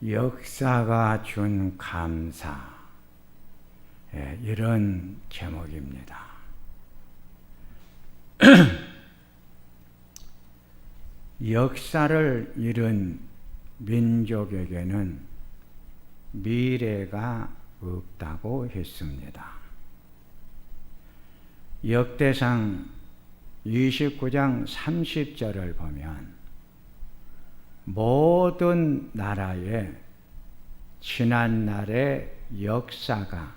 역사가 준 감사, 이런 제목입니다. 역사를 잃은 민족에게는 미래가 없다고 했습니다. 역대상 29장 30절을 보면 모든 나라의 지난날의 역사가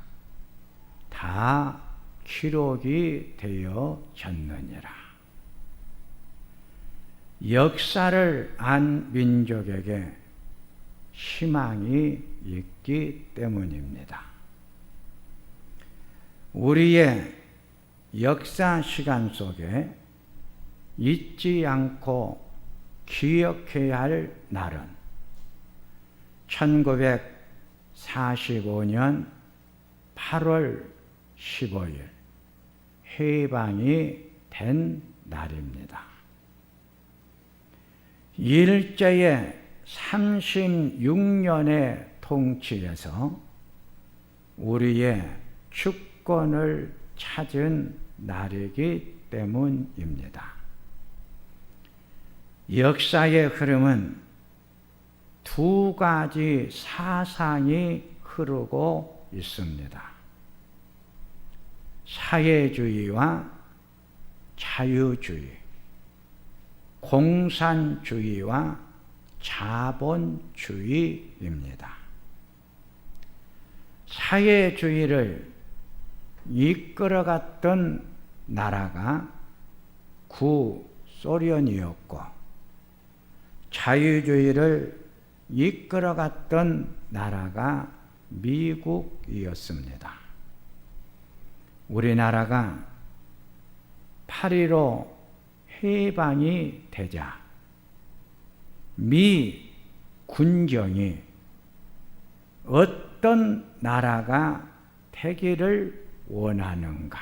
다 기록이 되어졌느니라. 역사를 안 민족에게 희망이 있기 때문입니다. 우리의 역사 시간 속에 잊지 않고 기억해야 할 날은 1945년 8월 15일 해방이 된 날입니다. 일제의 36년의 통치에서 우리의 주권을 찾은 날이기 때문입니다. 역사의 흐름은 두 가지 사상이 흐르고 있습니다. 사회주의와 자유주의, 공산주의와 자본주의입니다. 사회주의를 이끌어갔던 나라가 구소련이었고 자유주의를 이끌어갔던 나라가 미국이었습니다. 우리나라가 8.15 해방이 되자 미 군정이 어떤 나라가 되기를 원하는가?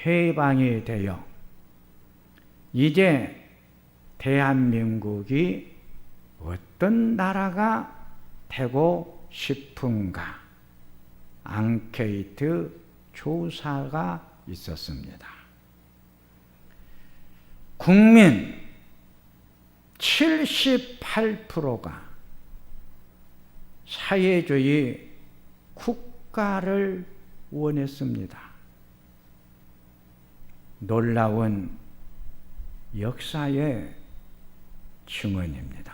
해방이 되어 이제 대한민국이 어떤 나라가 되고 싶은가? 앙케이트 조사가 있었습니다. 국민 78%가 사회주의 국가를 원했습니다. 놀라운 역사의 증언입니다.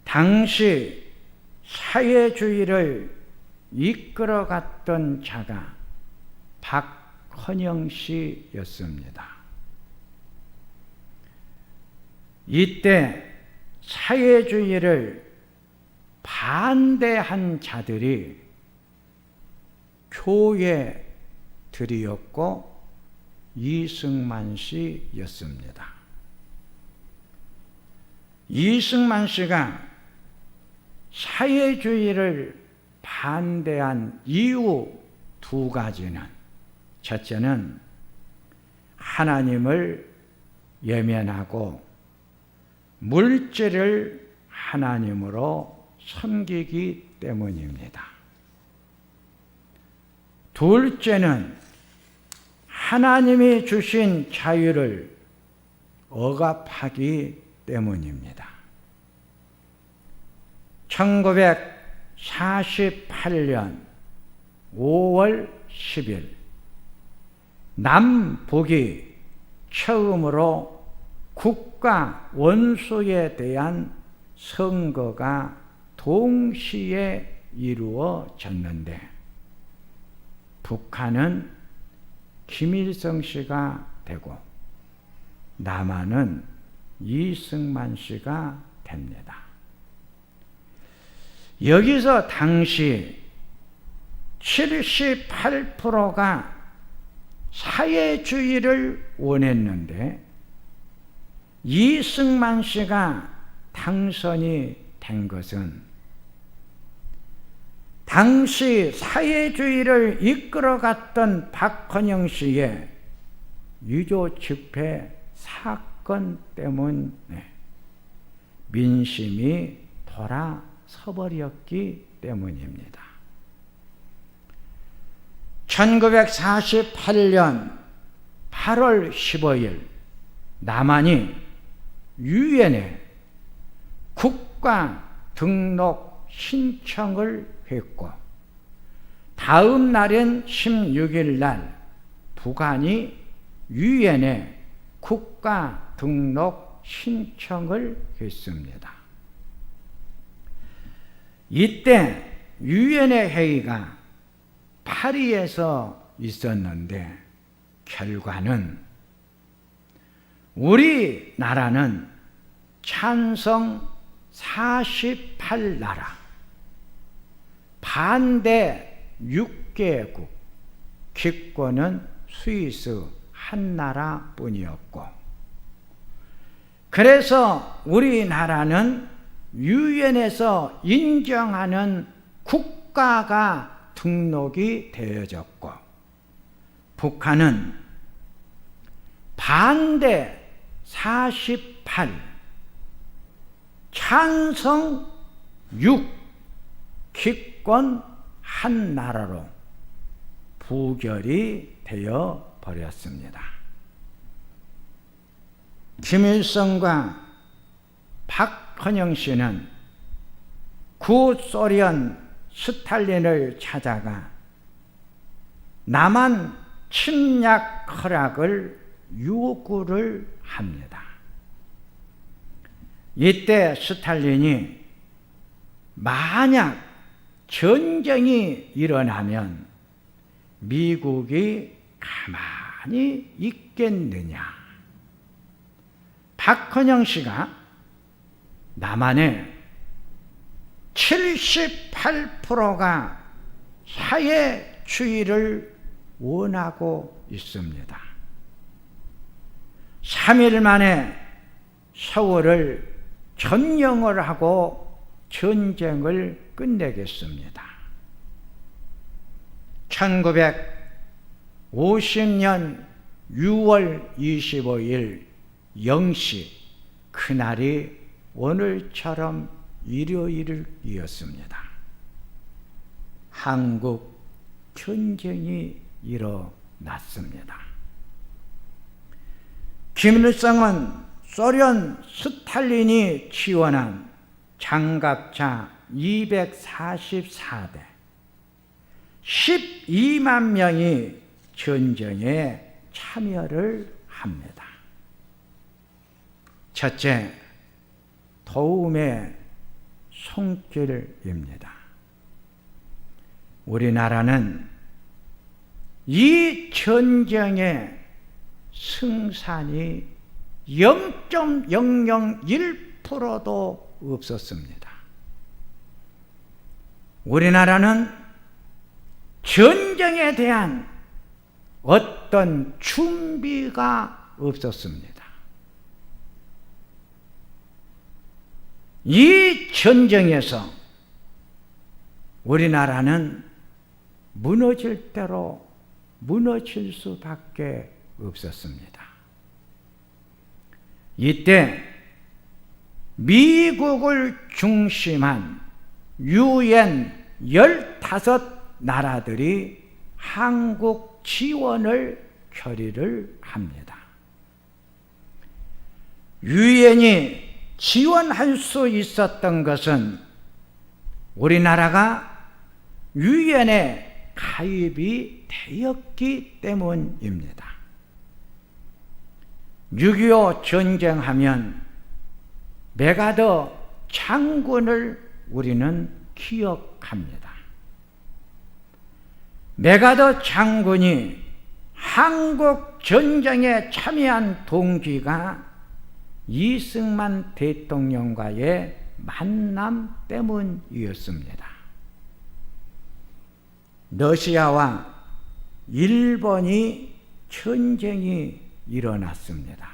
당시 사회주의를 이끌어갔던 자가 박헌영 씨였습니다. 이때 사회주의를 반대한 자들이 교회들이었고 이승만 씨였습니다. 이승만 씨가 사회주의를 반대한 이유 두 가지는, 첫째는 하나님을 외면하고 물질을 하나님으로 섬기기 때문입니다. 둘째는 하나님이 주신 자유를 억압하기 때문입니다. 1948년 5월 10일 남북이 처음으로 국가 원수에 대한 선거가 동시에 이루어졌는데 북한은 김일성 씨가 되고 남한은 이승만 씨가 됩니다. 여기서 당시 78%가 사회주의를 원했는데 이승만 씨가 당선이 된 것은 당시 사회주의를 이끌어갔던 박헌영 씨의 유조 집회 사건 때문에 민심이 돌아서버렸기 때문입니다. 1948년 8월 15일 남한이 유엔에 국가 등록 신청을 했고, 다음 날인 16일 날 북한이 유엔에 국가 등록 신청을 했습니다. 이때 유엔의 회의가 파리에서 있었는데 결과는 우리나라는 찬성 48나라, 반대 6개국, 기권은 스위스 한 나라뿐이었고, 그래서 우리나라는 유엔에서 인정하는 국가가 등록이 되어졌고, 북한은 반대 48, 찬성 6, 기권 한 나라로 부결이 되어 버렸습니다. 김일성과 박헌영 씨는 구소련 스탈린을 찾아가 남한 침략 허락을 요구를 합니다. 이때 스탈린이 만약 전쟁이 일어나면 미국이 가만히 있겠느냐. 박헌영 씨가 남한의 78%가 사회주의를 원하고 있습니다. 3일 만에 서울을 점령을 하고 전쟁을 끝내겠습니다. 1950년 6월 25일 0시, 그날이 오늘처럼 일요일이었습니다. 한국 전쟁이 일어났습니다. 김일성은 소련 스탈린이 지원한 장갑차 244대, 12만 명이 전쟁에 참여를 합니다. 첫째, 도움의 손길입니다. 우리나라는 이 전쟁의 승산이 0.001%도 없었습니다. 우리나라는 전쟁에 대한 어떤 준비가 없었습니다. 이 전쟁에서 우리나라는 무너질 대로 무너질 수밖에 없었습니다. 이때 미국을 중심한 유엔 15나라들이 한국 지원을 결의를 합니다. 유엔이 지원할 수 있었던 것은 우리나라가 유엔에 가입이 되었기 때문입니다. 6.25 전쟁하면 메가더 장군을 우리는 기억합니다. 메가더 장군이 한국 전쟁에 참여한 동기가 이승만 대통령과의 만남 때문이었습니다. 러시아와 일본이 전쟁이 일어났습니다.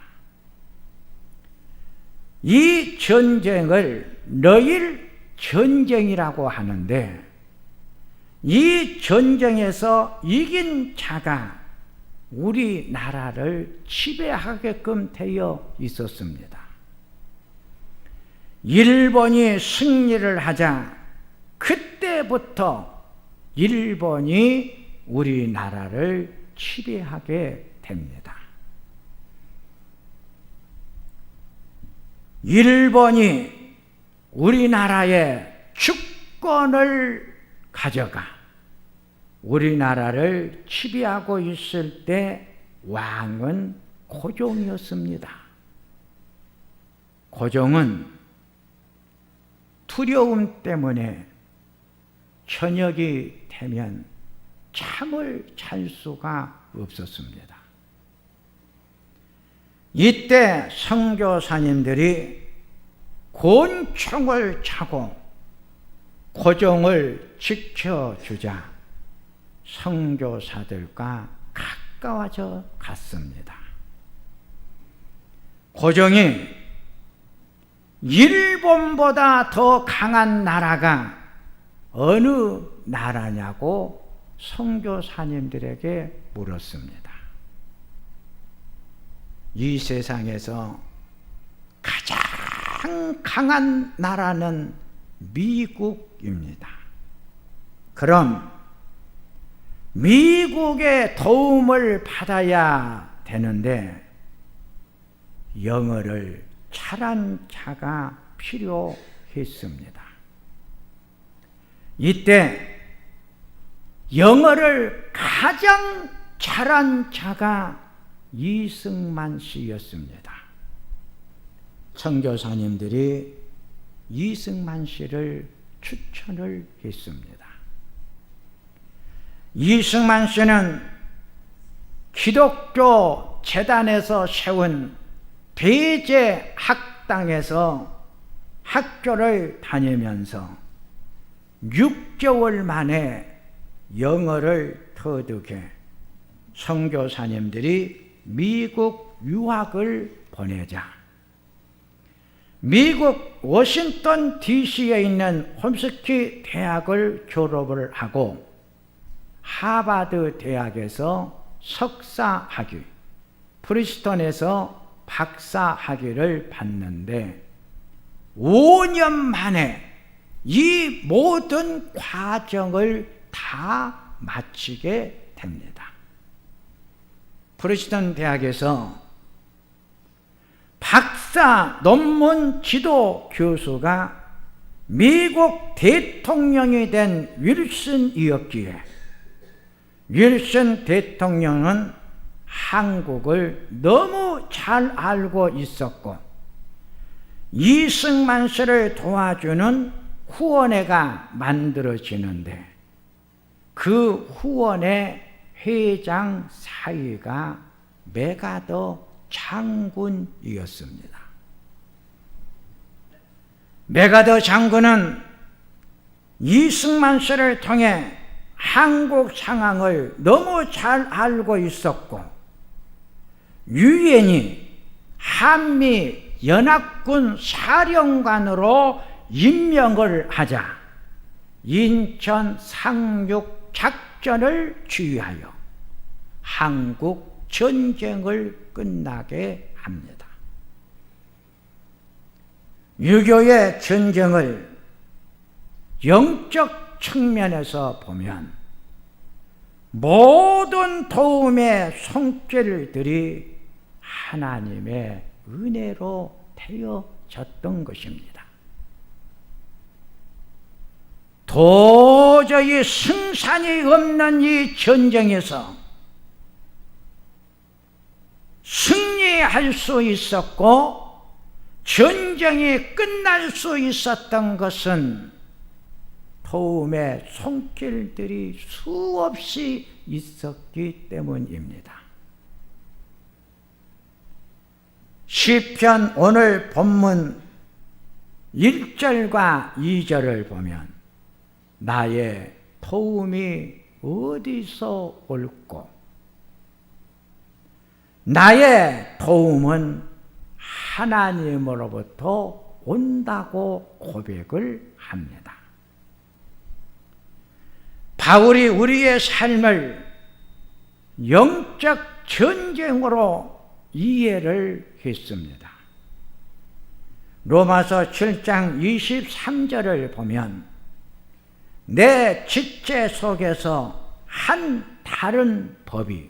이 전쟁을 러일 전쟁이라고 하는데, 이 전쟁에서 이긴 자가 우리나라를 지배하게끔 되어 있었습니다. 일본이 승리를 하자 그때부터 일본이 우리나라를 지배하게 됩니다. 일본이 우리나라의 주권을 가져가 우리나라를 지배하고 있을 때 왕은 고종이었습니다. 고종은 두려움 때문에 저녁이 되면 잠을 잘 수가 없었습니다. 이때 선교사님들이 권총을 차고 고종을 지켜주자 선교사들과 가까워져 갔습니다. 고종이 일본보다 더 강한 나라가 어느 나라냐고 선교사님들에게 물었습니다. 이 세상에서 가장 강한 나라는 미국입니다. 그럼 미국의 도움을 받아야 되는데 영어를 잘한 자가 필요했습니다. 이때 영어를 가장 잘한 자가 이승만 씨였습니다. 선교사님들이 이승만 씨를 추천을 했습니다. 이승만 씨는 기독교 재단에서 세운 배제 학당에서 학교를 다니면서 6개월 만에 영어를 터득해 선교사님들이 미국 유학을 보내자 미국 워싱턴 DC에 있는 홈스키 대학을 졸업을 하고 하버드 대학에서 석사학위, 프리스턴에서 박사학위를 받는데 5년 만에 이 모든 과정을 다 마치게 됩니다. 프리스턴 대학에서 박사 논문 지도 교수가 미국 대통령이 된 윌슨이었기에 윌슨 대통령은 한국을 너무 잘 알고 있었고 이승만 씨를 도와주는 후원회가 만들어지는데 그 후원회 회장 사위가 메가더 장군이었습니다. 메가더 장군은 이승만 씨를 통해 한국 상황을 너무 잘 알고 있었고 유엔이 한미 연합군 사령관으로 임명을 하자 인천 상륙 작전을 지휘하여 한국 전쟁을 끝나게 합니다. 6.25의 전쟁을 영적 측면에서 보면 모든 도움의 손길들이 하나님의 은혜로 되어졌던 것입니다. 도저히 승산이 없는 이 전쟁에서 승리할 수 있었고 전쟁이 끝날 수 있었던 것은 도움의 손길들이 수없이 있었기 때문입니다. 시편 오늘 본문 1절과 2절을 보면 나의 도움이 어디서 올꼬? 나의 도움은 하나님으로부터 온다고 고백을 합니다. 바울이 우리의 삶을 영적 전쟁으로 이해를 했습니다. 로마서 7장 23절을 보면 내 지체 속에서 한 다른 법이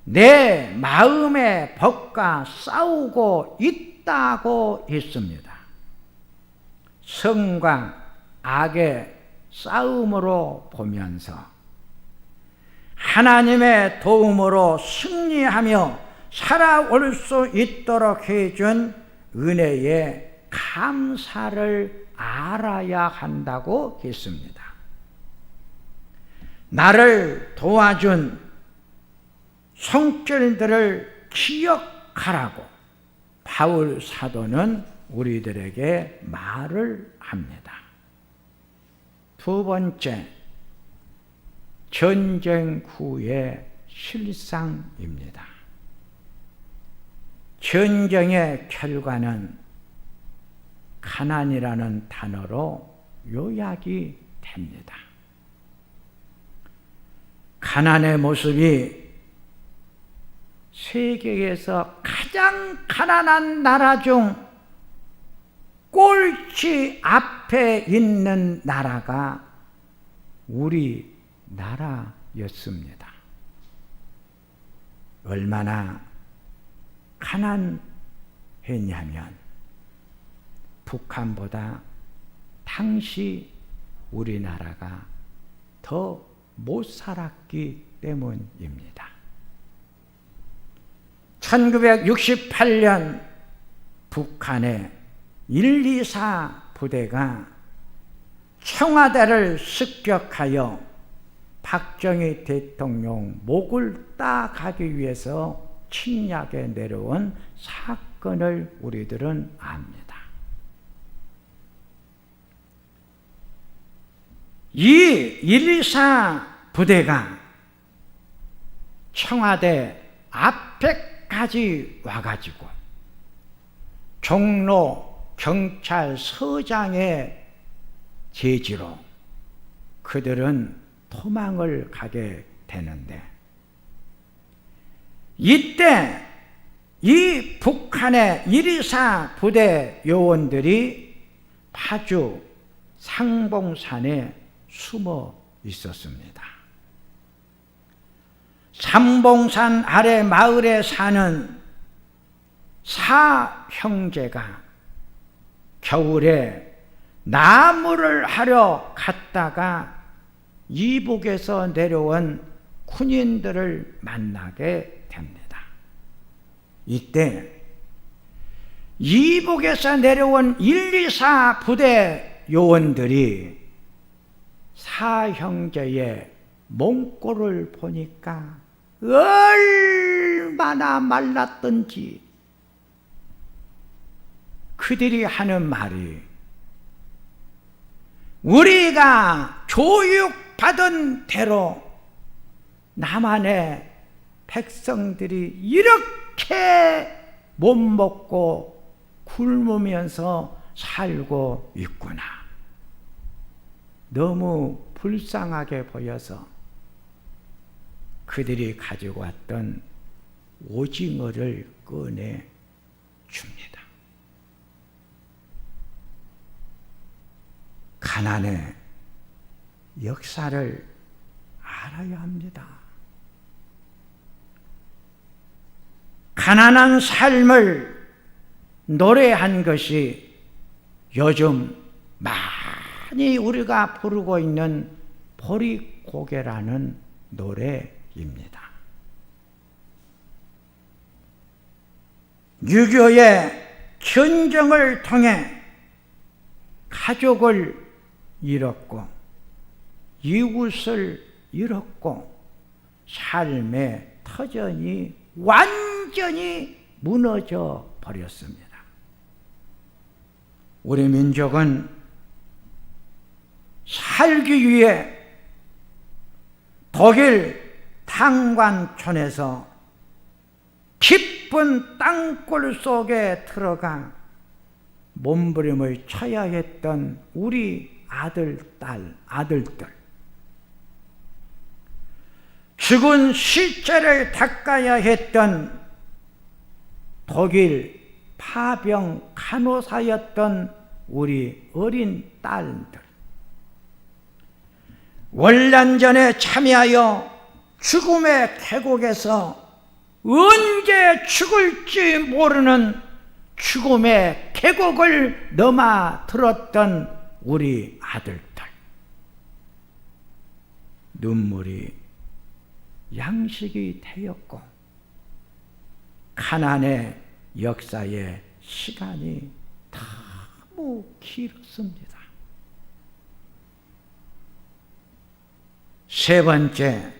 내 마음의 법과 싸우고 있다고 있습니다. 성과 악의 싸움으로 보면서 하나님의 도움으로 승리하며 살아올 수 있도록 해준 은혜에 감사를 알아야 한다고 했습니다. 나를 도와준 성결들을 기억하라고 바울 사도는 우리들에게 말을 합니다. 두 번째, 전쟁 후의 실상입니다. 전쟁의 결과는 가난이라는 단어로 요약이 됩니다. 가난의 모습이 세계에서 가장 가난한 나라 중 꼴찌 앞에 있는 나라가 우리 나라였습니다. 얼마나 가난했냐면 북한보다 당시 우리나라가 더 못 살았기 때문입니다. 1968년 북한의 124 부대가 청와대를 습격하여 박정희 대통령 목을 따가기 위해서 침략에 내려온 사건을 우리들은 압니다. 이 124 부대가 청와대 앞에까지 와가지고 종로 경찰서장의 제지로 그들은 도망을 가게 되는데, 이때 이 북한의 124 부대 요원들이 파주 상봉산에 숨어 있었습니다. 상봉산 아래 마을에 사는 사형제가 겨울에 나무를 하러 갔다가 이북에서 내려온 군인들을 만나게 됩니다. 이때 이북에서 내려온 124 부대 요원들이 사형제의 몸꼴을 보니까 얼마나 말랐던지 그들이 하는 말이, 우리가 교육받은 대로 남한의 백성들이 이렇게 못 먹고 굶으면서 살고 있구나. 너무 불쌍하게 보여서 그들이 가지고 왔던 오징어를 꺼내 줍니다. 가난의 역사를 알아야 합니다. 가난한 삶을 노래한 것이 요즘 많이 우리가 부르고 있는 보릿고개라는 노래입니다. 6.25의 전쟁을 통해 가족을 잃었고 이웃을 잃었고 삶의 터전이 완전히 무너져 버렸습니다. 우리 민족은 살기 위해 독일 탄광촌에서 깊은 땅굴 속에 들어가 몸부림을 쳐야 했던 우리 아들들, 죽은 실제를 닦아야 했던 독일 파병 간호사였던 우리 어린 딸들, 월남전에 참여하여 죽음의 계곡에서 언제 죽을지 모르는 죽음의 계곡을 넘어들었던 우리 아들들, 눈물이 양식이 되었고 가난의 역사의 시간이 너무 길었습니다. 세 번째,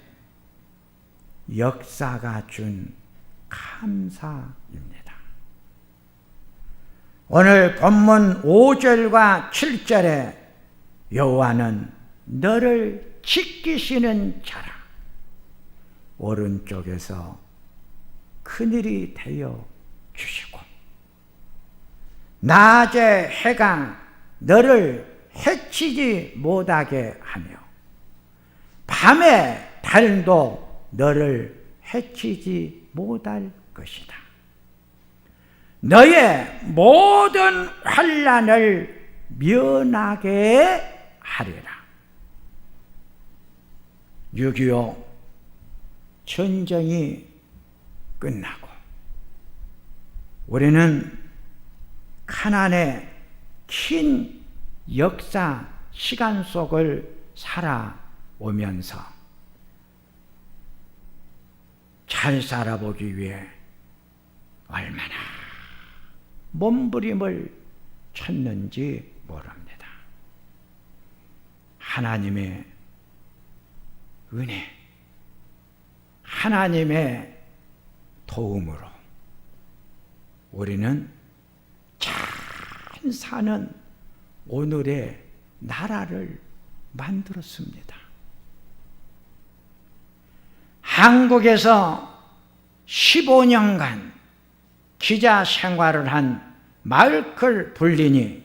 역사가 준 감사입니다. 오늘 본문 5절과 7절에 여호와는 너를 지키시는 자라, 오른쪽에서 그늘이 되어 주시고 낮에 해가 너를 해치지 못하게 하며 밤에 달도 너를 해치지 못할 것이다. 너의 모든 환난을 면하게 하리라. 6.25 전쟁이 끝나고 우리는 가난의 긴 역사 시간 속을 살아오면서 잘 살아보기 위해 얼마나 몸부림을 쳤는지 모릅니다. 하나님의 은혜, 하나님의 도움으로 우리는 잘 사는 오늘의 나라를 만들었습니다. 한국에서 15년간 기자 생활을 한 마이클 블린이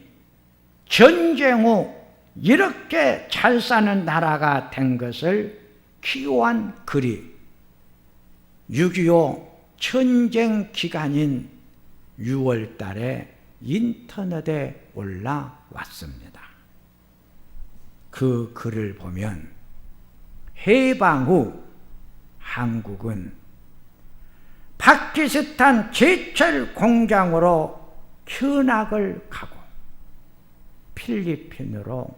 전쟁 후 이렇게 잘 사는 나라가 된 것을 기고한 글이 6.25 전쟁 기간인 6월 달에 인터넷에 올라왔습니다. 그 글을 보면 해방 후 한국은 파키스탄 제철 공장으로 견학을 가고 필리핀으로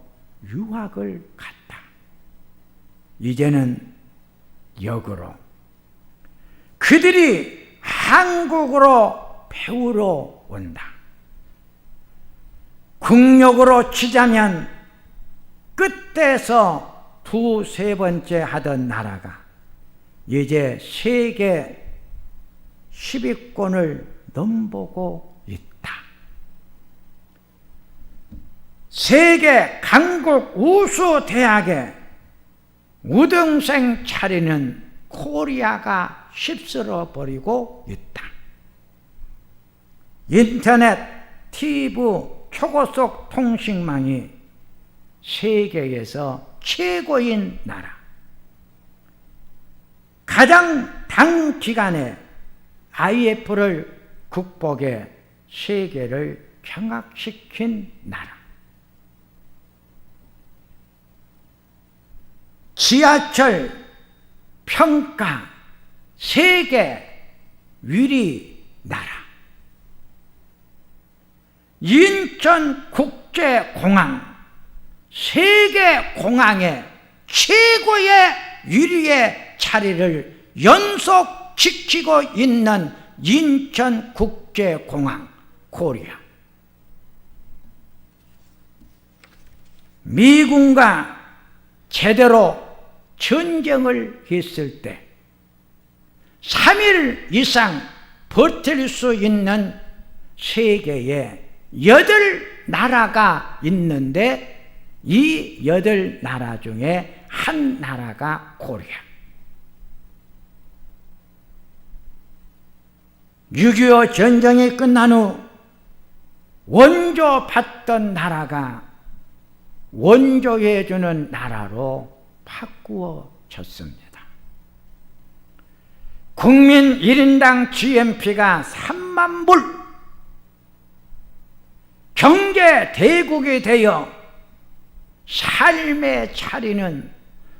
유학을 갔다. 이제는 역으로 그들이 한국으로 배우러 온다. 국력으로 치자면 끝에서 두세 번째 하던 나라가 이제 세계 10위권을 넘보고 있다. 세계 강국 우수 대학에 우등생 차리는 코리아가 휩쓸어 버리고 있다. 인터넷, TV, 초고속 통신망이 세계에서 최고인 나라, 가장 단기간에 IMF를 극복해 세계를 경악시킨 나라, 지하철 평가 세계 1위 나라, 인천국제공항 세계 공항의 최고의 1위의 자리를 연속 지키고 있는 인천국제공항 코리아. 미군과 제대로 전쟁을 했을 때 3일 이상 버틸 수 있는 세계에 8나라가 있는데 이 8나라 중에 한 나라가 코리아. 6.25 전쟁이 끝난 후 원조 받던 나라가 원조해주는 나라로 바꾸어졌습니다. 국민 1인당 GNP가 3만 불, 경제 대국이 되어 삶의 자리는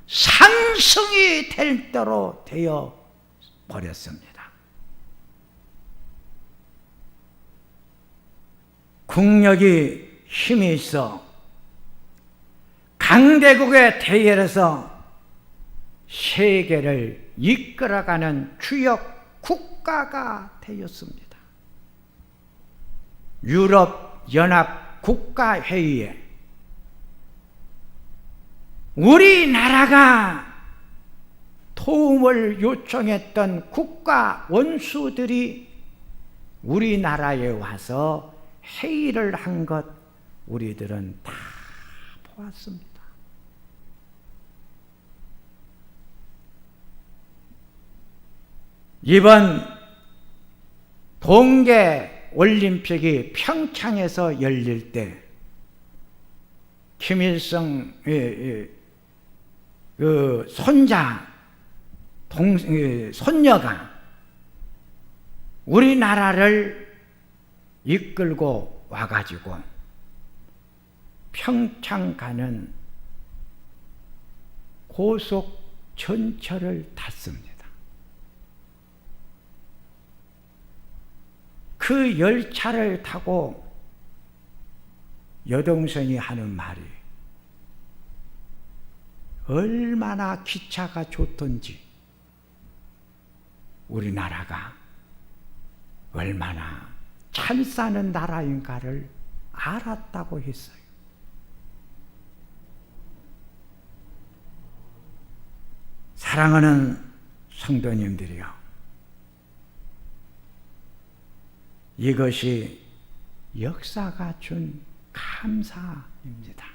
상승이 될 대로 되어 버렸습니다. 국력이 힘이 있어 강대국의 대열에서 세계를 이끌어가는 주역 국가가 되었습니다. 유럽연합 국가회의에 우리나라가 도움을 요청했던 국가 원수들이 우리나라에 와서 회의를 한 것 우리들은 다 보았습니다. 이번 동계 올림픽이 평창에서 열릴 때 김일성 그 손녀가 우리나라를 이끌고 와가지고 평창 가는 고속 전철을 탔습니다. 그 열차를 타고 여동생이 하는 말이 얼마나 기차가 좋던지 우리나라가 얼마나 잘 사는 나라인가를 알았다고 했어요. 사랑하는 성도님들이요, 이것이 역사가 준 감사입니다.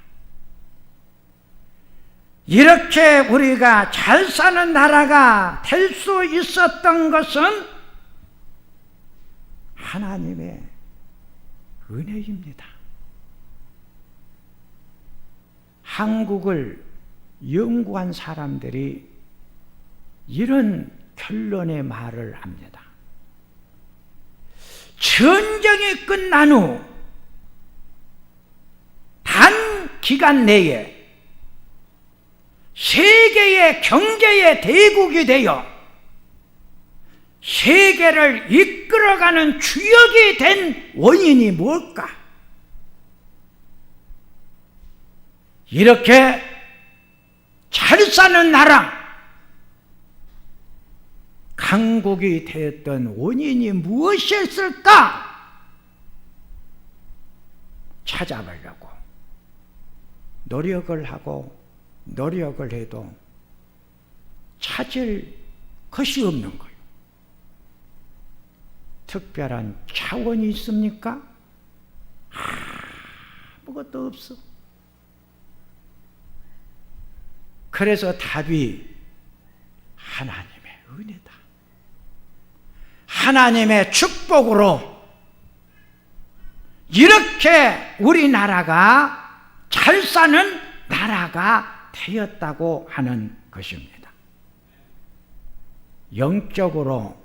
이렇게 우리가 잘 사는 나라가 될 수 있었던 것은 하나님의 은혜입니다. 한국을 연구한 사람들이 이런 결론의 말을 합니다. 전쟁이 끝난 후 단기간 내에 세계의 경제의 대국이 되어 세계를 이끌어가는 주역이 된 원인이 뭘까? 이렇게 잘 사는 나라, 강국이 되었던 원인이 무엇이었을까? 찾아보려고 노력을 하고 노력을 해도 찾을 것이 없는 거예요. 특별한 차원이 있습니까? 아무것도 없어. 그래서 답이 하나님의 은혜다. 하나님의 축복으로 이렇게 우리나라가 잘 사는 나라가 되었다고 하는 것입니다. 영적으로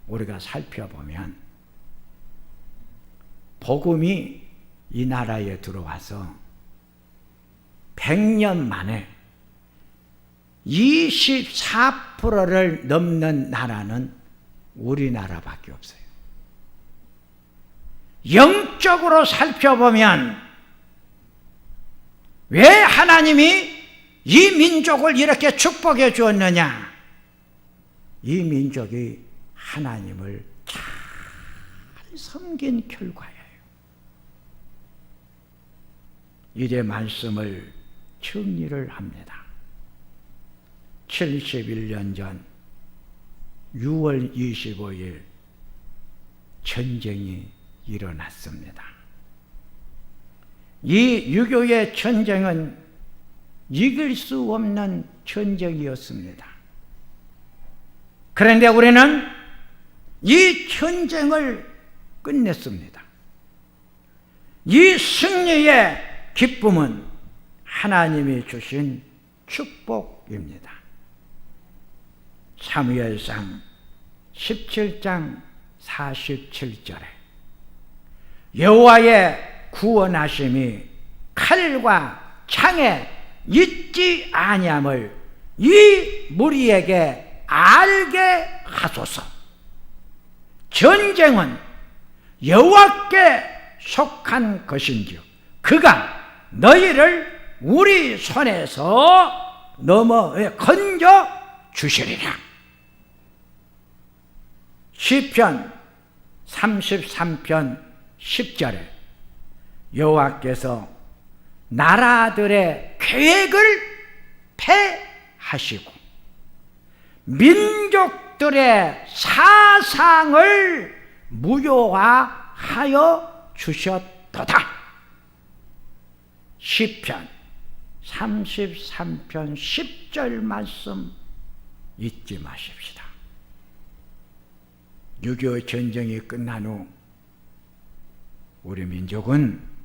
우리가 살펴보면 복음이 이 나라에 들어와서 100년 만에 24%를 넘는 나라는 우리나라밖에 없어요. 영적으로 살펴보면 왜 하나님이 이 민족을 이렇게 축복해 주었느냐? 이 민족이 하나님을 잘 섬긴 결과예요. 이제 말씀을 정리를 합니다. 71년 전 6월 25일 전쟁이 일어났습니다. 이 유교의 전쟁은 이길 수 없는 전쟁이었습니다. 그런데 우리는 이 전쟁을 끝냈습니다. 이 승리의 기쁨은 하나님이 주신 축복입니다. 사무엘상 17장 47절에 여호와의 구원하심이 칼과 창에 있지 아니함을 이 무리에게 알게 하소서. 전쟁은 여호와께 속한 것인지요 그가 너희를 우리 손에서 건져 주시리라. 시편 33편 10절에 여호와께서 나라들의 계획을 패하시고 민족들의 사상을 무효화하여 주셨도다. 시편 33편 10절 말씀 잊지 마십시다. 6.25 전쟁이 끝난 후 우리 민족은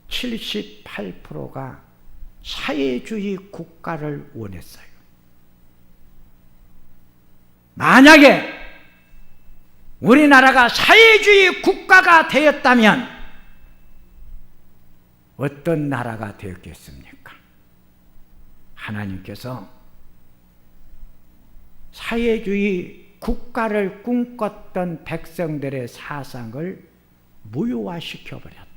78%가 사회주의 국가를 원했어요. 만약에 우리나라가 사회주의 국가가 되었다면 어떤 나라가 되었겠습니까? 하나님께서 사회주의 국가를 꿈꿨던 백성들의 사상을 무효화시켜버렸다.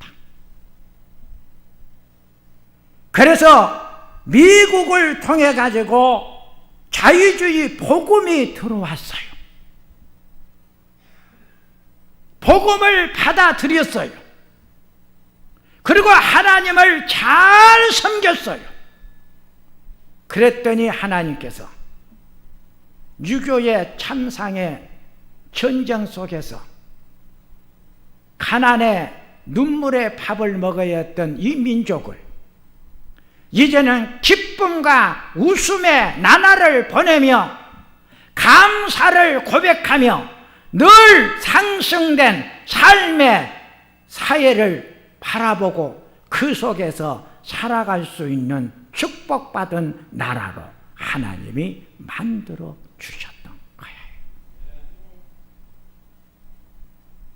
그래서 미국을 통해 가지고 자유주의 복음이 들어왔어요. 복음을 받아들였어요. 그리고 하나님을 잘 섬겼어요. 그랬더니 하나님께서 6.25의 참상의 전쟁 속에서 가난에 눈물의 밥을 먹어야 했던 이 민족을 이제는 기쁨과 웃음의 나날을 보내며 감사를 고백하며 늘 상승된 삶의 사회를 바라보고 그 속에서 살아갈 수 있는 축복받은 나라로 하나님이 만들어 주셨던 거예요.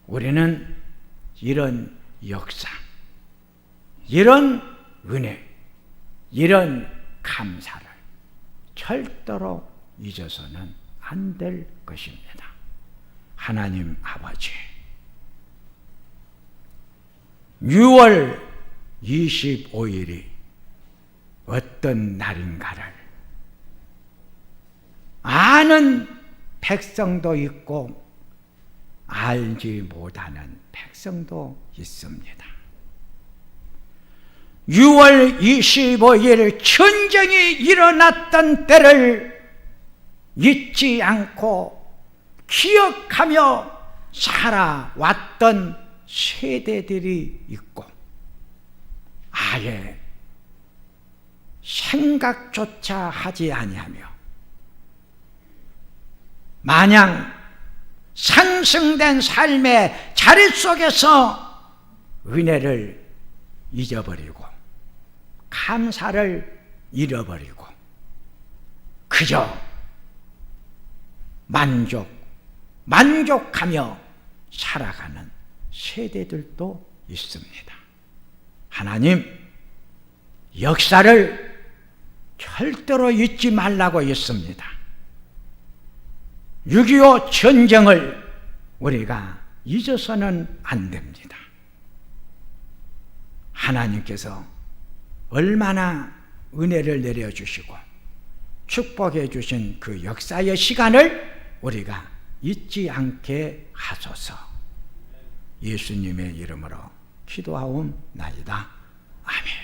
우리는 이런 역사, 이런 은혜, 이런 감사를 절대로 잊어서는 안 될 것입니다. 하나님 아버지, 6월 25일이 어떤 날인가를 아는 백성도 있고 알지 못하는 백성도 있습니다. 6월 25일 전쟁이 일어났던 때를 잊지 않고 기억하며 살아왔던 세대들이 있고 아예 생각조차 하지 아니하며 마냥 상승된 삶의 자리 속에서 은혜를 잊어버리고 감사를 잃어버리고 그저 만족하며 살아가는 세대들도 있습니다. 하나님, 역사를 절대로 잊지 말라고 했습니다. 6.25 전쟁을 우리가 잊어서는 안 됩니다. 하나님께서 얼마나 은혜를 내려주시고 축복해 주신 그 역사의 시간을 우리가 잊지 않게 하소서. 예수님의 이름으로 기도하옵나이다. 아멘.